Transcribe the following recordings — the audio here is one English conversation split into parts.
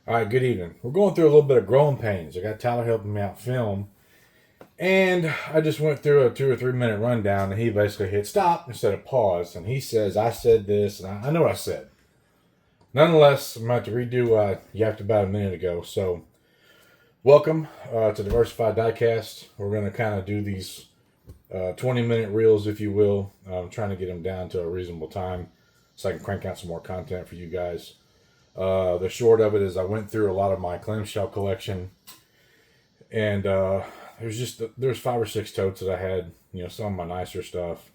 All right, good evening. We're going through a little bit of growing pains. I got Tyler helping me out film, and I just went through a 2 or 3 minute rundown, and he basically hit stop instead of pause, and he says, I said this, and I know what I said. Nonetheless, I'm about to redo what I yapped about a minute ago. So, welcome to Diversified Diecast. We're going to kind of do these 20-minute reels, if you will. I'm trying to get them down to a reasonable time so I can crank out some more content for you guys. The short of it is I went through a lot of my clamshell collection, and there's 5 or 6 totes that I had, some of my nicer stuff,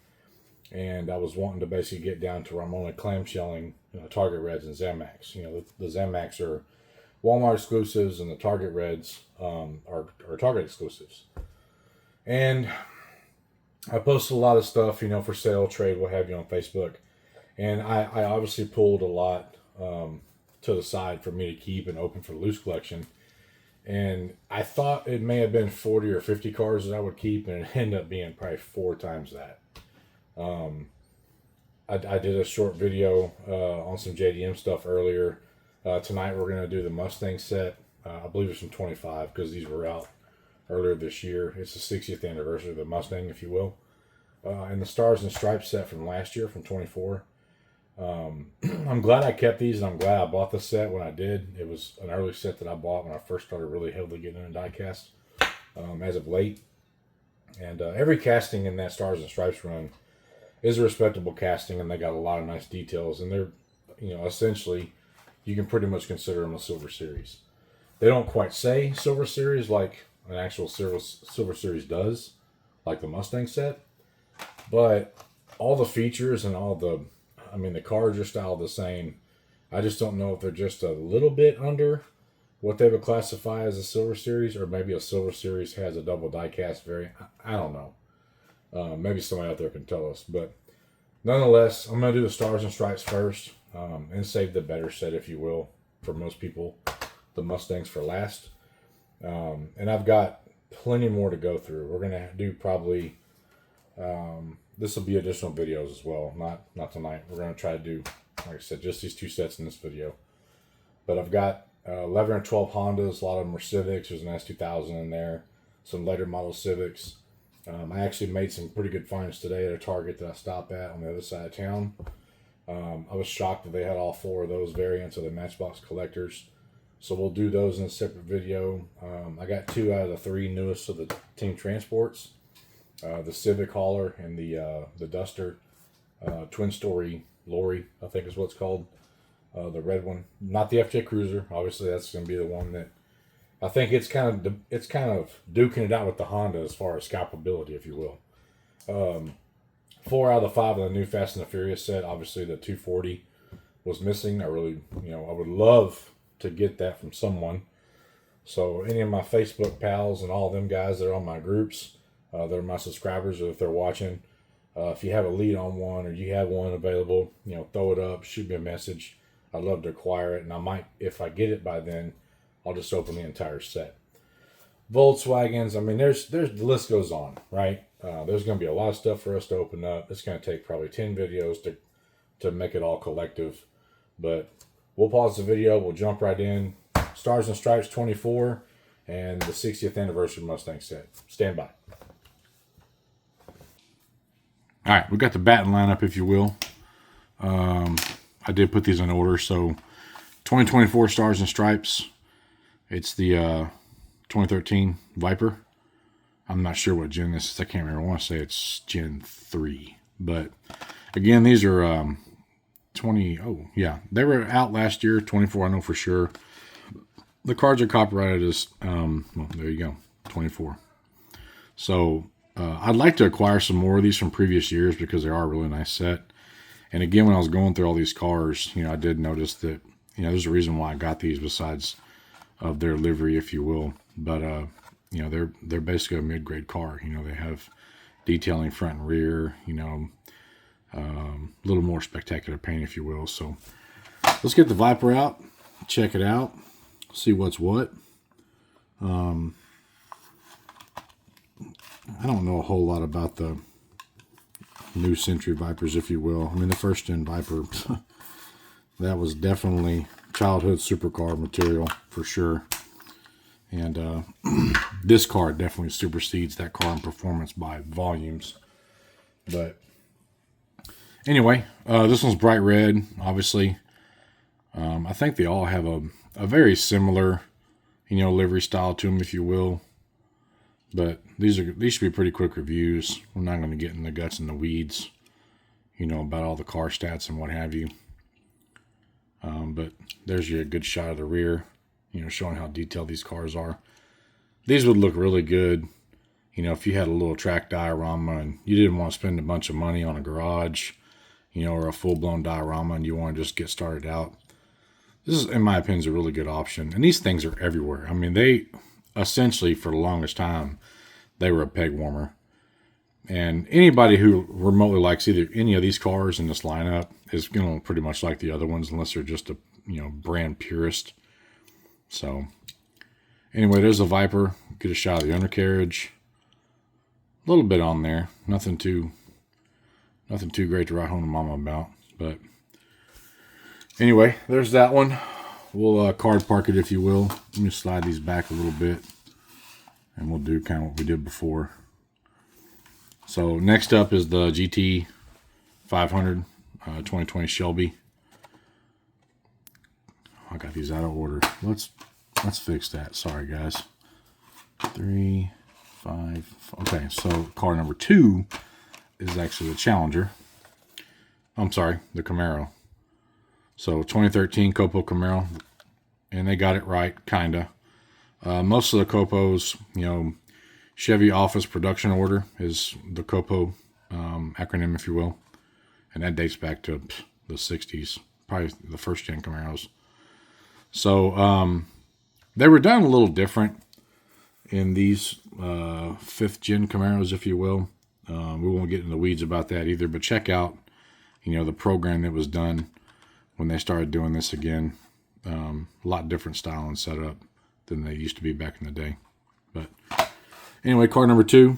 and I was wanting to basically get down to where I'm only clamshelling, Target Reds and Zamax. The Zamax are Walmart exclusives, and the Target Reds are Target exclusives. And I posted a lot of stuff, for sale, trade, what have you, on Facebook, and I obviously pulled a lot to the side for me to keep and open for the loose collection. And I thought it may have been 40 or 50 cars that I would keep, and it ended up being probably 4 times that. I did a short video on some JDM stuff earlier. Tonight we're going to do the Mustang set. I believe it's from 25 because these were out earlier this year. It's the 60th anniversary of the Mustang, if you will. And the Stars and Stripes set from last year, from 24. I'm glad I kept these, and I'm glad I bought the set when I did. It was an early set that I bought when I first started really heavily getting into diecast as of late. And every casting in that Stars and Stripes run is a respectable casting, and they got a lot of nice details. And they're, essentially, you can pretty much consider them a Silver Series. They don't quite say Silver Series like an actual Silver Series does, like the Mustang set. But all the features and the cars are styled the same. I just don't know if they're just a little bit under what they would classify as a Silver Series, or maybe a Silver Series has a double diecast variant. I don't know. Maybe somebody out there can tell us. But nonetheless, I'm going to do the Stars and Stripes first, and save the better set, if you will, for most people, the Mustangs, for last. And I've got plenty more to go through. We're going to do probably... this will be additional videos as well, not tonight. We're going to try to do, like I said, just these 2 sets in this video. But I've got 11 or 12 Hondas. A lot of them are Civics. There's an S2000 in there. Some later model Civics. I actually made some pretty good finds today at a Target that I stopped at on the other side of town. I was shocked that they had all 4 of those variants of the Matchbox collectors. So we'll do those in a separate video. I got 2 out of the 3 newest of the Team Transports. The Civic hauler and the Duster, twin story lorry, I think is what it's called. The red one, not the FJ Cruiser. Obviously, that's going to be the one that I think it's kind of duking it out with the Honda as far as scalpability, if you will. 4 out of the 5 of the new Fast and the Furious set. Obviously, the 240 was missing. I really, I would love to get that from someone. So any of my Facebook pals and all of them guys that are on my groups. They're my subscribers, or if they're watching, if you have a lead on one or you have one available, throw it up, shoot me a message. I'd love to acquire it, and I might, if I get it by then, I'll just open the entire set. Volkswagens, there's the list goes on, right? There's going to be a lot of stuff for us to open up. It's going to take probably 10 videos to make it all collective, but we'll pause the video. We'll jump right in. Stars and Stripes 24 and the 60th anniversary Mustang set. Stand by. All right, we got the batting lineup, if you will. I did put these in order. So 2024 Stars and Stripes. It's the 2013 Viper. I'm not sure what gen this is. I can't remember. I want to say it's Gen 3. But again, these are 20. Oh, yeah. They were out last year. 24, I know for sure. The cards are copyrighted as, well, there you go, 24. So I'd like to acquire some more of these from previous years because they are a really nice set. And again, when I was going through all these cars, I did notice that, there's a reason why I got these besides of their livery, if you will. But, they're basically a mid-grade car. They have detailing front and rear, a little more spectacular paint, if you will. So let's get the Viper out, check it out, see what's what. I don't know a whole lot about the new Century Vipers, if you will. The first gen Viper, that was definitely childhood supercar material for sure. And this car definitely supersedes that car in performance by volumes. But anyway, this one's bright red, obviously. I think they all have a very similar, livery style to them, if you will. But these should be pretty quick reviews. We're not going to get in the guts and the weeds, about all the car stats and what have you. But there's your good shot of the rear, showing how detailed these cars are. These would look really good, if you had a little track diorama and you didn't want to spend a bunch of money on a garage, or a full-blown diorama, and you want to just get started out. This is, in my opinion, a really good option. And these things are everywhere. I mean, they essentially, for the longest time, they were a peg warmer. And anybody who remotely likes either any of these cars in this lineup is going to pretty much like the other ones, unless they're just a brand purist. So anyway, there's a Viper. Get a shot of the undercarriage. A little bit on there. Nothing too great to write home to mama about. But anyway, there's that one. We'll card park it, if you will. Let me slide these back a little bit, and we'll do kind of what we did before. So next up is the GT 500 2020 Shelby. I got these out of order. Let's fix that. Sorry, guys. 3, 5. Okay, so car number 2 is actually the Challenger. I'm sorry, the Camaro. So 2013 Copo Camaro, and they got it right, kinda. Most of the Copos, Chevy Office Production Order is the Copo acronym, if you will. And that dates back to the 60s, probably the first gen Camaros. So they were done a little different in these 5th gen Camaros, if you will. We won't get in the weeds about that either, but check out, the program that was done when they started doing this again. A lot different style and setup than they used to be back in the day. But anyway, car number 2.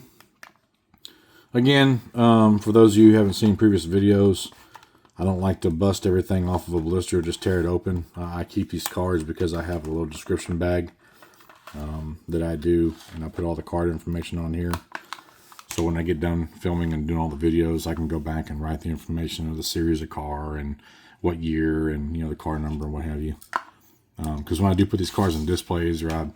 Again, for those of you who haven't seen previous videos, I don't like to bust everything off of a blister, just tear it open. I keep these cards because I have a little description bag that I do, and I put all the card information on here. So when I get done filming and doing all the videos, I can go back and write the information of the series of car and what year and, the car number and what have you. Because when I do put these cars on displays, or I,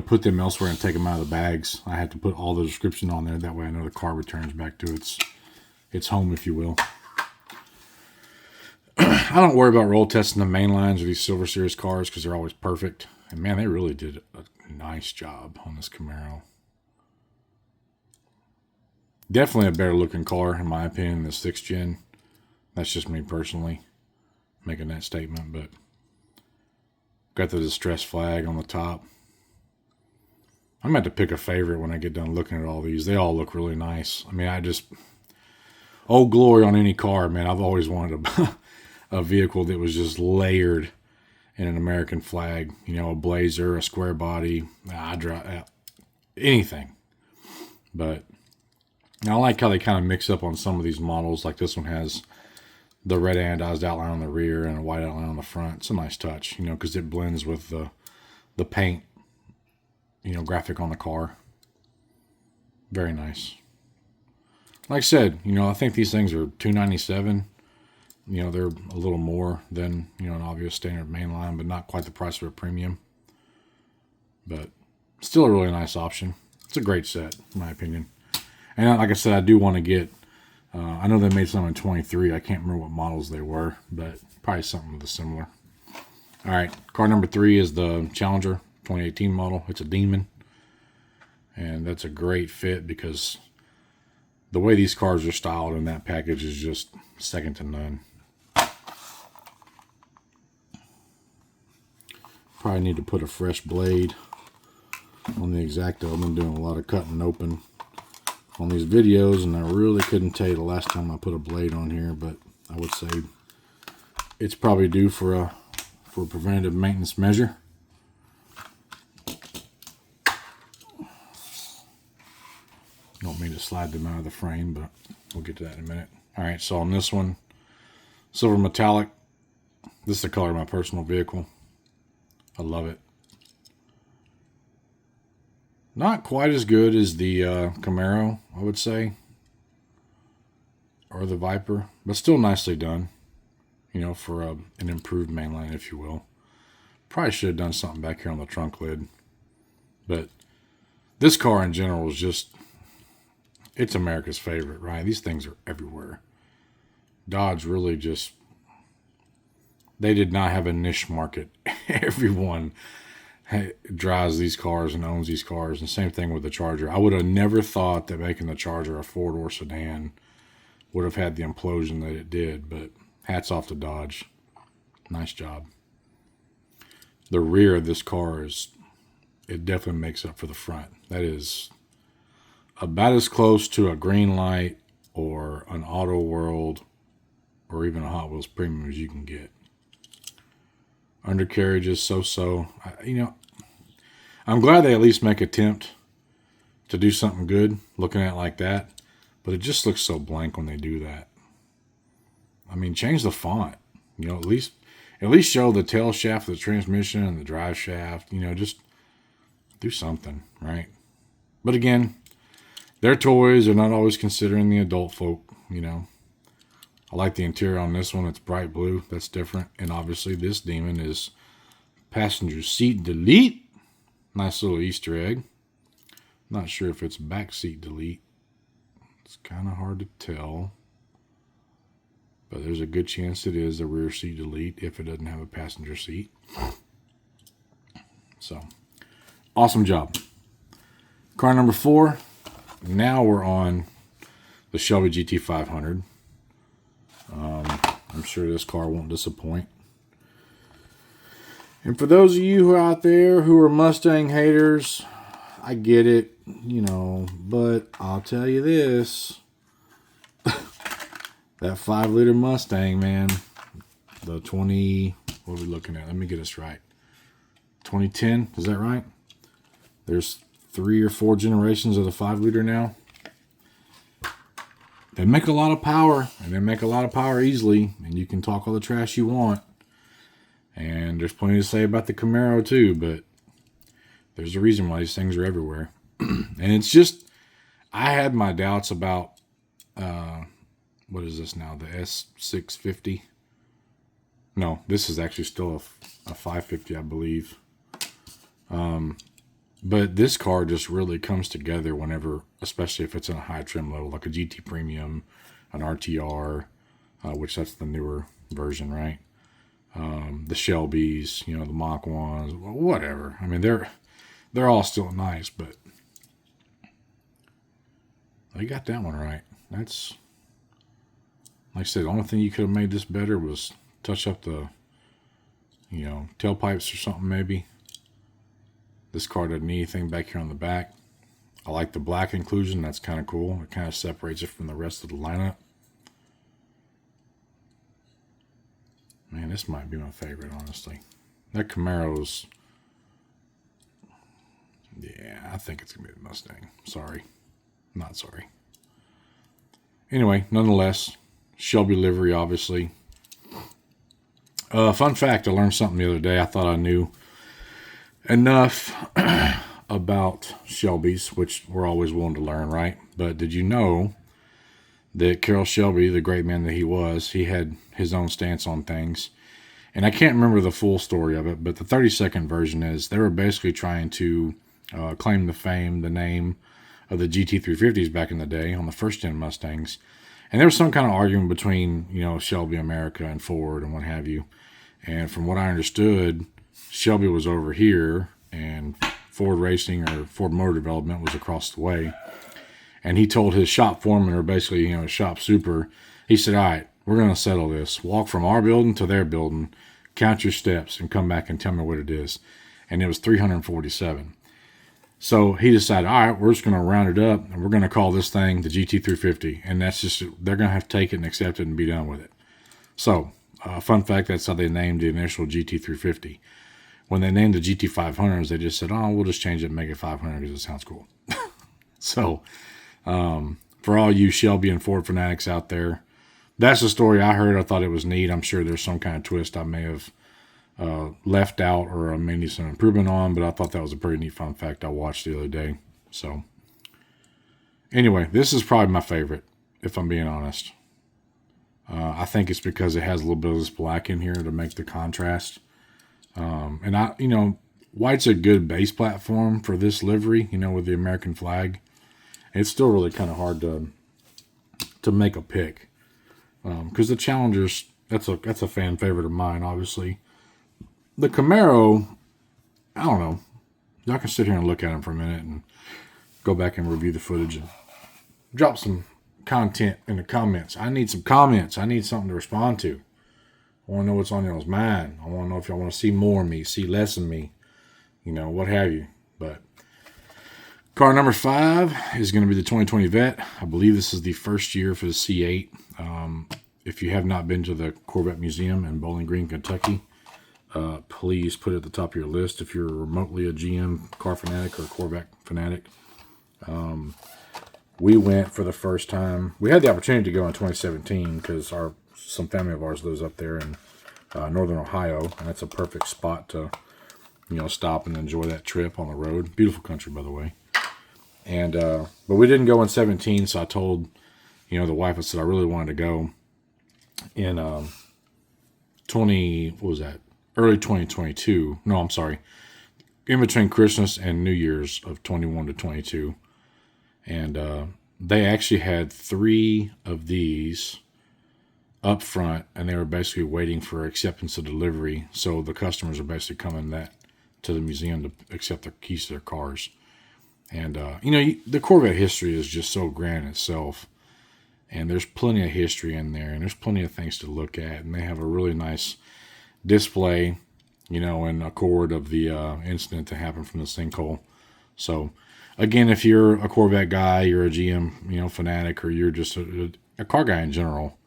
put them elsewhere and take them out of the bags, I have to put all the description on there. That way I know the car returns back to its home, if you will. I don't worry about roll testing the main lines of these Silver Series cars because they're always perfect. And man, they really did a nice job on this Camaro. Definitely a better looking car, in my opinion, than the 6th gen. That's just me personally making that statement, but got the distress flag on the top. I'm going to have to pick a favorite when I get done looking at all these. They all look really nice. I mean, Old Glory on any car, man. I've always wanted a vehicle that was just layered in an American flag. A blazer, a square body, anything. But I like how they kind of mix up on some of these models. Like this one has the red anodized outline on the rear and a white outline on the front. It's a nice touch, because it blends with the paint, graphic on the car. Very nice. Like I said, I think these things are $297. They're a little more than, an obvious standard mainline, but not quite the price of a premium. But still a really nice option. It's a great set, in my opinion. And like I said, I do want to get, I know they made some in 23. I can't remember what models they were, but probably something with a similar. All right, car number 3 is the Challenger 2018 model. It's a Demon. And that's a great fit because the way these cars are styled in that package is just second to none. Probably need to put a fresh blade on the X-Acto. I've been doing a lot of cutting open on these videos, and I really couldn't tell you the last time I put a blade on here, but I would say it's probably due for a preventative maintenance measure. Don't mean to slide them out of the frame, but we'll get to that in a minute. All right, so on this one, silver metallic. This is the color of my personal vehicle. I love it. Not quite as good as the Camaro, I would say, or the Viper, but still nicely done. You know, for an improved mainline, if you will. Probably should have done something back here on the trunk lid. But this car in general is just, it's America's favorite, right? These things are everywhere. Dodge really just, they did not have a niche market. Everyone drives these cars and owns these cars. And same thing with the Charger. I would have never thought that making the Charger a four-door sedan would have had the implosion that it did, but hats off to Dodge. Nice job. The rear of this car it definitely makes up for the front. That is about as close to a green light or an Auto World or even a Hot Wheels Premium as you can get. Undercarriage is so-so. You know, I'm glad they at least make an attempt to do something good looking at it like that, but it just looks so blank when they do that. I mean, change the font. You know, at least show the tail shaft of the transmission and the drive shaft. You know, just do something, right? But again, they're toys. They're not always considering the adult folk, you know. I like the interior on this one. It's bright blue. That's different. And obviously this demon is passenger seat delete. Nice little Easter egg. Not sure if it's back seat delete. It's kind of hard to tell. But there's a good chance it is a rear seat delete if it doesn't have a passenger seat. So, awesome job. Car number 4. Now we're on the Shelby GT500. I'm sure this car won't disappoint. And for those of you who are out there who are Mustang haters, I get it, you know, but I'll tell you this. That 5-liter Mustang, man, the 20, what are we looking at? Let me get this right. 2010, is that right? There's 3 or 4 generations of the 5-liter now. They make a lot of power, and they make a lot of power easily, and you can talk all the trash you want. And there's plenty to say about the Camaro too, but there's a reason why these things are everywhere. And it's just, I had my doubts about, what is this now? The S650? No, this is actually still a 550, I believe. But this car just really comes together whenever, especially if it's in a high trim level, like a GT Premium, an RTR, which that's the newer version, right? The Shelbys, you know, the Mach 1s, whatever. I mean, they're all still nice, but you got that one right. That's, like I said, the only thing you could have made this better was touch up the, you know, tailpipes or something maybe. This car doesn't need anything back here on the back. I like the black inclusion. That's kind of cool. It kind of separates it from the rest of the lineup. Man, this might be my favorite, honestly. That Camaro's, yeah, I think it's going to be the Mustang. Sorry. Not sorry. Anyway, nonetheless, Shelby livery, obviously. Fun fact, I learned something the other day. I thought I knew enough about Shelbys, which we're always willing to learn, right? But did you know that Carroll Shelby, the great man that he had his own stance on things? And I can't remember the full story of it, but the 30-second version is they were basically trying to claim the fame, the name of the GT350s back in the day on the first-gen Mustangs. And there was some kind of argument between, you know, Shelby America and Ford and what have you. And from what I understood, Shelby was over here and Ford Racing or Ford Motor Development was across the way. And he told his shop foreman, or basically, you know, shop super, he said, all right, we're going to settle this. Walk from our building to their building, count your steps, and come back and tell me what it is. And it was 347. So he decided, all right, we're just going to round it up, and we're going to call this thing the GT350. And that's just, they're going to have to take it and accept it and be done with it. So, fun fact, that's how they named the initial GT350. When they named the GT500s, they just said, oh, we'll just change it and make it 500 because it sounds cool. So, for all you Shelby and Ford fanatics out there, that's the story I heard. I thought it was neat. I'm sure there's some kind of twist I may have left out or may need some improvement on, but I thought that was a pretty neat fun fact I watched the other day. So anyway, this is probably my favorite, if I'm being honest. I think it's because it has a little bit of this black in here to make the contrast. And white's a good base platform for this livery, with the American flag. It's still really kind of hard to make a pick. Because the Challengers, that's a fan favorite of mine, obviously. The Camaro, I don't know. Y'all can sit here and look at them for a minute and go back and review the footage and drop some content in the comments. I need some comments. I need something to respond to. I want to know what's on y'all's mind. I want to know if y'all want to see more of me, see less of me, what have you. But car number 5 is going to be the 2020 Vet. I believe this is the first year for the C8. If you have not been to the Corvette Museum in Bowling Green, Kentucky, please put it at the top of your list if you're remotely a GM car fanatic or Corvette fanatic. We went for the first time. We had the opportunity to go in 2017 because some family of ours lives up there in northern Ohio, and that's a perfect spot to stop and enjoy that trip on the road. Beautiful country, by the way. And but we didn't go in 17, so I told the wife, I said I really wanted to go in early 2022. No, I'm sorry. In between Christmas and New Year's of 21 to 22. And they actually had 3 of these up front, and they were basically waiting for acceptance of delivery. So the customers are basically coming to the museum to accept their keys to their cars. And, the Corvette history is just so grand itself. And there's plenty of history in there, and there's plenty of things to look at. And they have a really nice display, in accord of the incident that happened from the sinkhole. So, again, if you're a Corvette guy, you're a GM, fanatic, or you're just a car guy in general,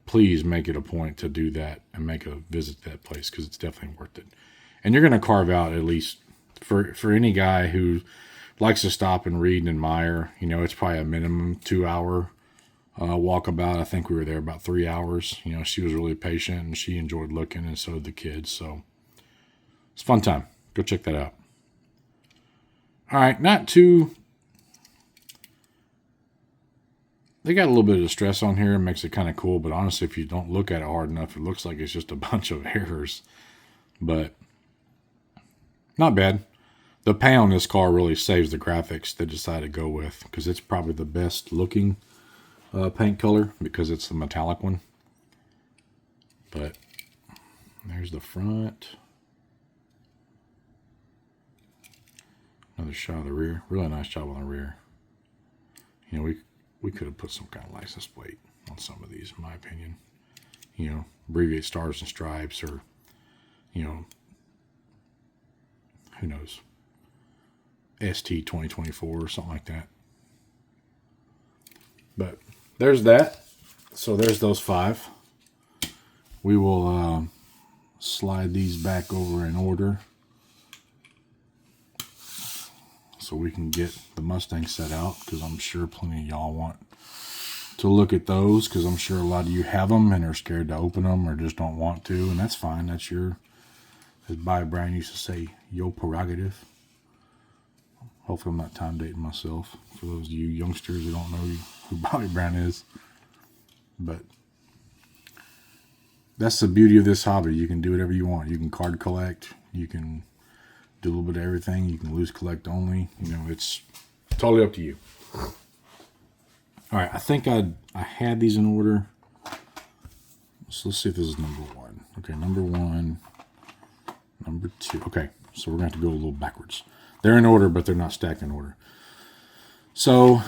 please make it a point to do that and make a visit to that place because it's definitely worth it. And you're going to carve out, at least for any guy who likes to stop and read and admire, it's probably a minimum 2-hour walkabout. I think we were there about 3 hours. She was really patient and she enjoyed looking, and so did the kids. So it's a fun time. Go check that out. All right, they got a little bit of distress on here. It makes it kind of cool, but honestly, if you don't look at it hard enough, it looks like it's just a bunch of errors. But not bad. The paint on this car really saves the graphics they decided to go with, because it's probably the best looking paint color because it's the metallic one. But there's the front. Another shot of the rear. Really nice job on the rear. We could have put some kind of license plate on some of these, in my opinion. Abbreviate stars and stripes, or, who knows, ST 2024 or something like that. But there's that. So there's those 5. We will slide these back over in order so we can get the Mustang set out, because I'm sure plenty of y'all want to look at those, because I'm sure a lot of you have them and are scared to open them or just don't want to, and that's fine. That's as Bobby Brown used to say, your prerogative. Hopefully I'm not time dating myself for those of you youngsters who don't know who Bobby Brown is. But that's the beauty of this hobby. You can do whatever you want. You can card collect. You can do a little bit of everything. You can loose collect only. It's totally up to you. All right, I think I had these in order. So let's see if this is number 1. Okay, number 1, number 2. Okay, so we're going to have to go a little backwards. They're in order, but they're not stacked in order. So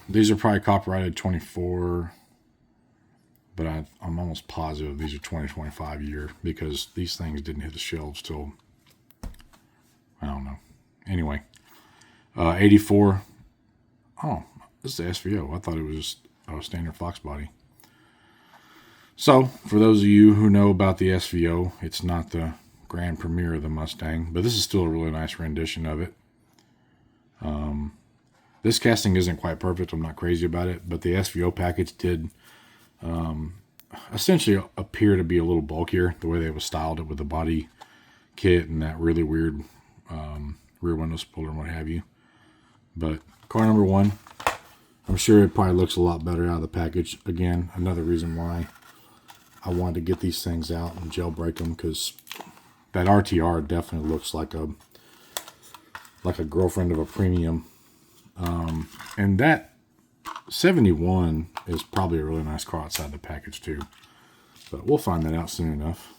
these are probably copyrighted 24, but I'm almost positive these are 2025 year, because these things didn't hit the shelves till, I don't know. Anyway, 84. Oh, this is the SVO. I thought it was just a standard Fox body. So, for those of you who know about the SVO, it's not the grand premiere of the Mustang, but this is still a really nice rendition of it. This casting isn't quite perfect. I'm not crazy about it, but the SVO package did essentially appear to be a little bulkier, the way they was styled it with the body kit and that really weird rear window spoiler and what have you. But car number 1, I'm sure it probably looks a lot better out of the package. Again, another reason why I wanted to get these things out and jailbreak them, because that RTR definitely looks like a girlfriend of a premium. And that 71 is probably a really nice car outside the package too. But we'll find that out soon enough.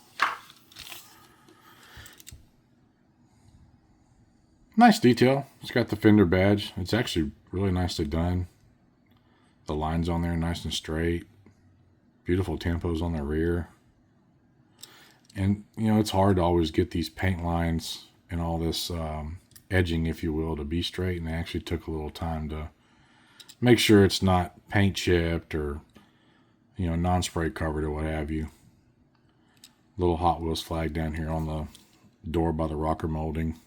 Nice detail. It's got the fender badge. It's actually really nicely done. The lines on there nice and straight. Beautiful tempos on the rear. And, you know, it's hard to always get these paint lines and all this edging, if you will, to be straight. And they actually took a little time to make sure it's not paint chipped or, you know, non-spray covered or what have you. Little Hot Wheels flag down here on the door by the rocker molding.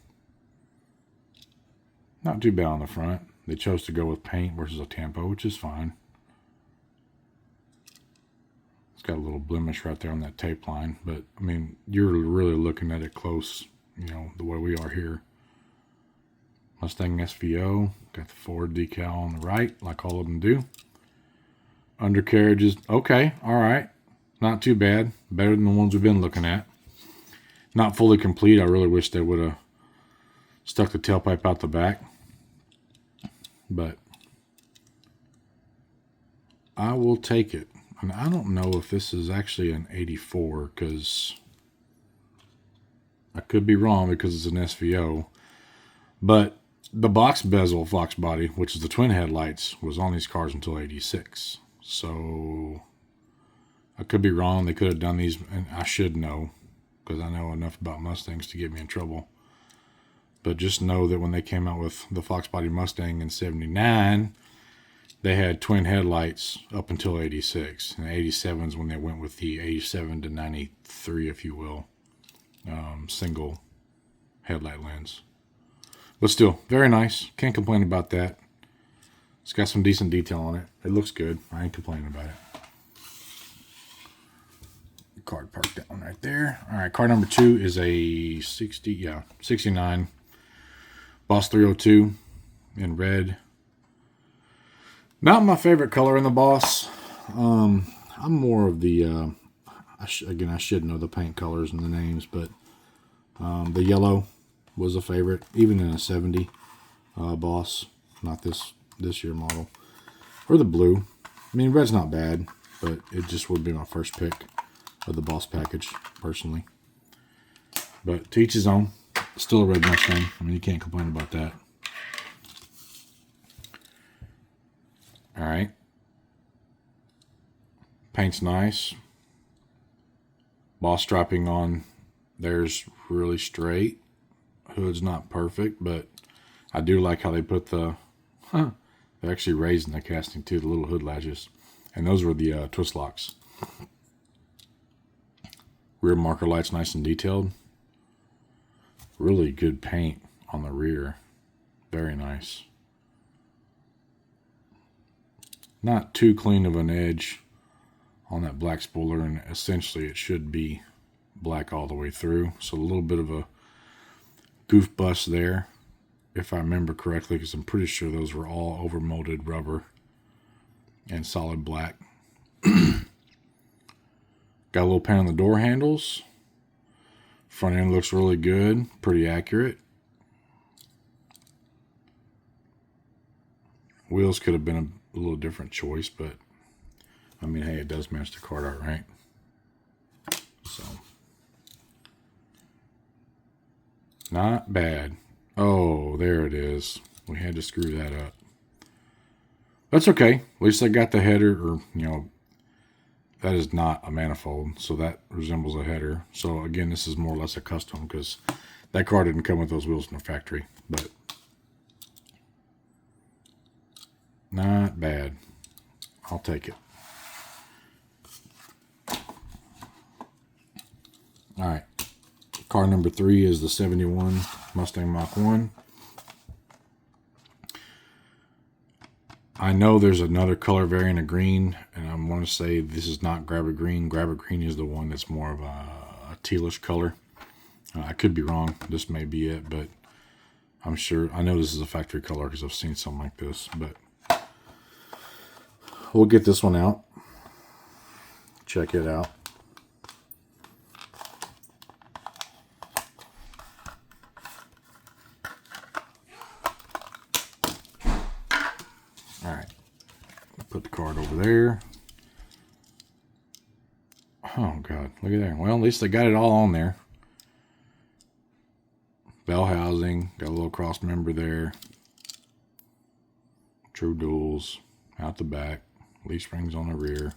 Not too bad on the front. They chose to go with paint versus a tampo, which is fine. It's got a little blemish right there on that tape line, but I mean, you're really looking at it close, you know, the way we are here. Mustang SVO, got the Ford decal on the right, like all of them do. Undercarriage is okay, all right. Not too bad. Better than the ones we've been looking at. Not fully complete. I really wish they would have stuck the tailpipe out the back. But I will take it. And I don't know if this is actually an 84, because I could be wrong because it's an SVO. But the box bezel Fox body, which is the twin headlights, was on these cars until 86. So I could be wrong. They could have done these, and I should know, because I know enough about Mustangs to get me in trouble. But just know that when they came out with the Fox body Mustang in 79, they had twin headlights up until 86. And 87 is when they went with the 87 to 93, if you will, single headlight lens. But still, very nice. Can't complain about that. It's got some decent detail on it. It looks good. I ain't complaining about it. Card parked down right there. All right, car number 2 is a 69 Boss 302 in red. Not my favorite color in the Boss. I'm more of the, I should know the paint colors and the names, but the yellow was a favorite, even in a 70 Boss, not this year model. Or the blue. I mean, red's not bad, but it just would be my first pick of the Boss package, personally. But to each his own. Still a red Mustang. I mean, you can't complain about that. Alright. Paint's nice. Boss striping on there's really straight. Hood's not perfect, but I do like how they put the... they're actually raising the casting too, the little hood latches. And those were the twist locks. Rear marker lights nice and detailed. Really good paint on the rear. Very nice. Not too clean of an edge on that black spoiler, and essentially it should be black all the way through. So a little bit of a goof bust there, if I remember correctly, because I'm pretty sure those were all over molded rubber and solid black. Got a little paint on the door handles. Front end looks really good, pretty accurate. Wheels could have been a little different choice, but I mean, hey, it does match the card art, right? So, not bad. Oh, there it is. We had to screw that up. That's okay. At least I got the header, or, you know, that is not a manifold, so that resembles a header. So again, this is more or less a custom, because that car didn't come with those wheels in the factory. But not bad. I'll take it. Alright. Car number 3 is the 71 Mustang Mach 1. I know there's another color variant of green, and I want to say this is not Grabber Green. Grabber Green is the one that's more of a tealish color. I could be wrong. This may be it, but I'm sure. I know this is a factory color because I've seen something like this. But we'll get this one out. Check it out. All right. Put the card over there. Oh, God. Look at that. Well, at least they got it all on there. Bell housing. Got a little cross member there. True duals. Out the back. Leaf springs on the rear.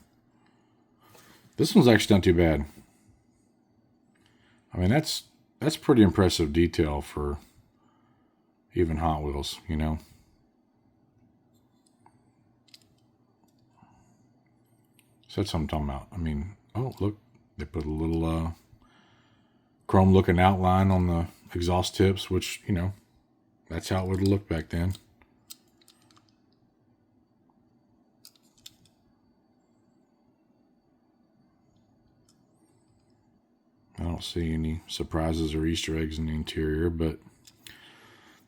This one's actually not too bad. I mean, that's pretty impressive detail for even Hot Wheels, you know. So that's what I'm talking about. I mean, oh, look. They put a little chrome-looking outline on the exhaust tips, which, you know, that's how it would have looked back then. I don't see any surprises or Easter eggs in the interior, but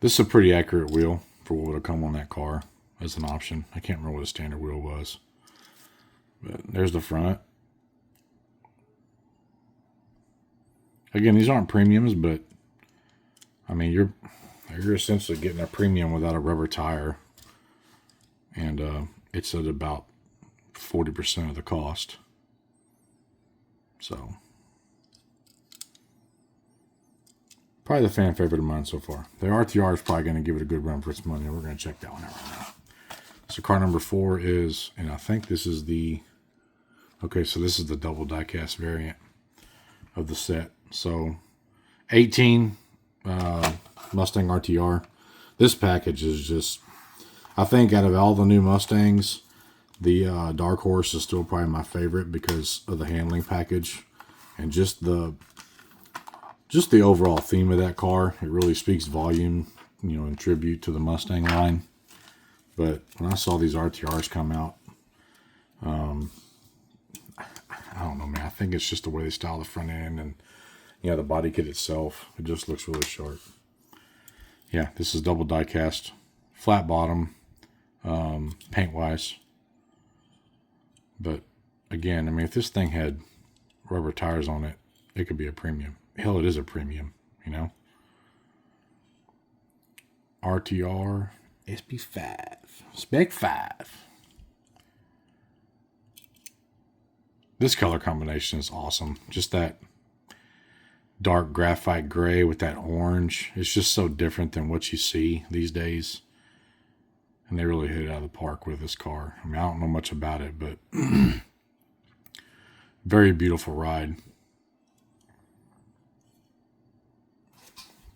this is a pretty accurate wheel for what would have come on that car as an option. I can't remember what the standard wheel was. But there's the front. Again, these aren't premiums, but I mean, you're essentially getting a premium without a rubber tire, and it's at about 40% of the cost. So, probably the fan favorite of mine so far. The RTR is probably going to give it a good run for its money. We're going to check that one out right now. So car number 4 is, and I think this is the, okay, so this is the double die-cast variant of the set. So 18 Mustang RTR. This package is just, I think out of all the new Mustangs, the Dark Horse is still probably my favorite because of the handling package and just the overall theme of that car. It really speaks volume, you know, in tribute to the Mustang line. But when I saw these RTRs come out, I don't know, man. I think it's just the way they style the front end and, you know, the body kit itself. It just looks really sharp. Yeah, this is double die cast, flat bottom, paint-wise. But again, I mean, if this thing had rubber tires on it, it could be a premium. Hell, it is a premium, you know. RTR SP5, Spec 5. This color combination is awesome. Just that dark graphite gray with that orange. It's just so different than what you see these days. And they really hit it out of the park with this car. I mean, I don't know much about it, but very beautiful ride.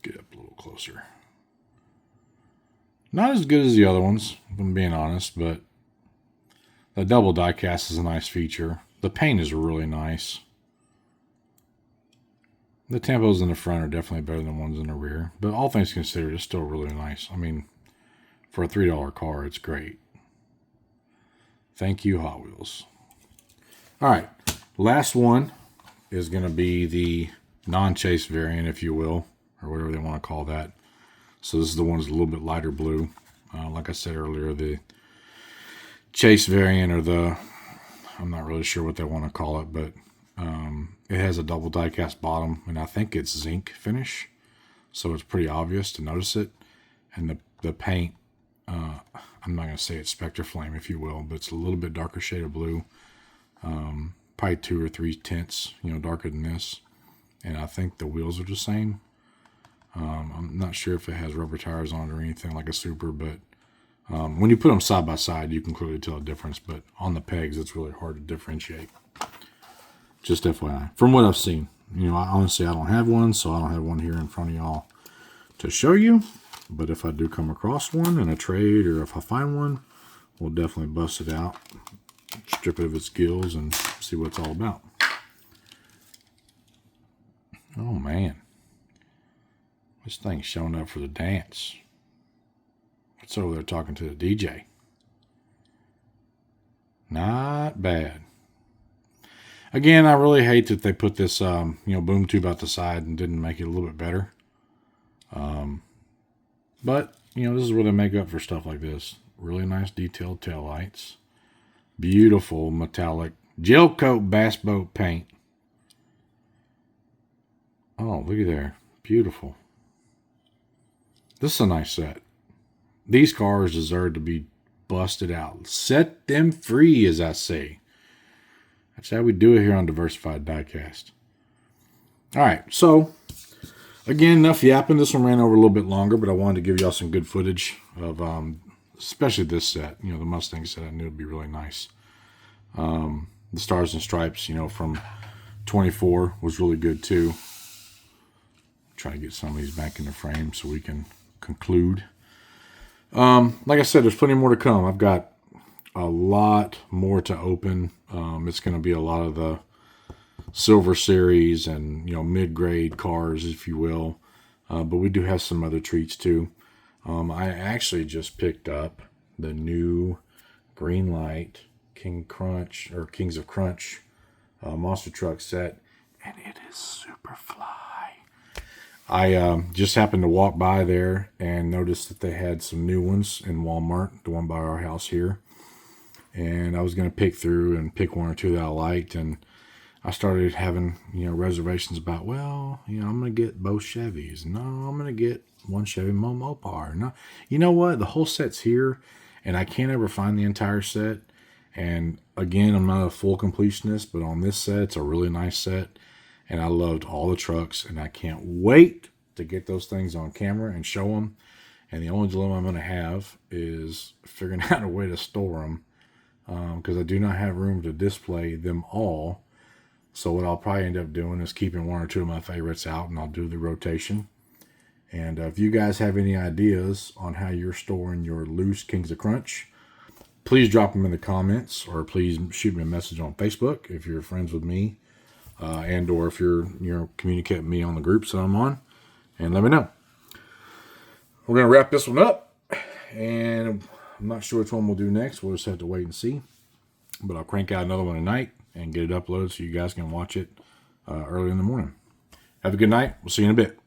Get up a little closer. Not as good as the other ones, if I'm being honest, but the double die cast is a nice feature. The paint is really nice. The tempos in the front are definitely better than ones in the rear, but all things considered, it's still really nice. I mean, for a $3 car, it's great. Thank you, Hot Wheels. All right, last one is going to be the non-chase variant, if you will, or whatever they want to call that. So this is the one that's a little bit lighter blue. Like I said earlier, the chase variant, or the, I'm not really sure what they want to call it, but it has a double die-cast bottom, and I think it's zinc finish, so it's pretty obvious to notice it. And the paint, I'm not going to say it's Spectre Flame, if you will, but it's a little bit darker shade of blue. Probably 2 or 3 tints, you know, darker than this. And I think the wheels are the same. I'm not sure if it has rubber tires on it or anything like a Super, but when you put them side by side, you can clearly tell a difference. But on the pegs, it's really hard to differentiate. Just FYI, from what I've seen. You know, honestly, I don't have one, so I don't have one here in front of y'all to show you. But if I do come across one in a trade, or if I find one, we'll definitely bust it out, strip it of its gills, and see what it's all about. Oh, man. This thing's showing up for the dance. It's over there talking to the DJ. Not bad. Again, I really hate that they put this, boom tube out the side and didn't make it a little bit better. But, this is where they make up for stuff like this. Really nice detailed taillights. Beautiful metallic gel coat bass boat paint. Oh, look at there. Beautiful. This is a nice set. These cars deserve to be busted out. Set them free, as I say. That's how we do it here on Diversified Diecast. All right, so again, enough yapping. This one ran over a little bit longer, but I wanted to give y'all some good footage of, especially this set. The Mustang set. I knew it'd be really nice. The Stars and Stripes, from 24 was really good too. Try to get some of these back in the frame so we can conclude. Like I said, there's plenty more to come. I've got a lot more to open. It's going to be a lot of the Silver Series and, mid-grade cars, if you will. But we do have some other treats too. I actually just picked up the new Greenlight Kings of Crunch monster truck set, and it is super fly. I just happened to walk by there and noticed that they had some new ones in Walmart, the one by our house here. And I was going to pick through and pick one or two that I liked. And I started having, reservations about, I'm going to get both Chevys. No, I'm going to get one Chevy Mopar. No, you know what? The whole set's here, and I can't ever find the entire set. And again, I'm not a full completionist, but on this set, it's a really nice set. And I loved all the trucks, and I can't wait to get those things on camera and show them. And the only dilemma I'm going to have is figuring out a way to store them, because I do not have room to display them all. So what I'll probably end up doing is keeping one or two of my favorites out, and I'll do the rotation. And if you guys have any ideas on how you're storing your loose Kings of Crunch, please drop them in the comments, or please shoot me a message on Facebook if you're friends with me. And or if you're communicating with me on the groups that I'm on, and let me know. We're going to wrap this one up, and I'm not sure which one we'll do next. We'll just have to wait and see. But I'll crank out another one tonight and get it uploaded so you guys can watch it early in the morning. Have a good night. We'll see you in a bit.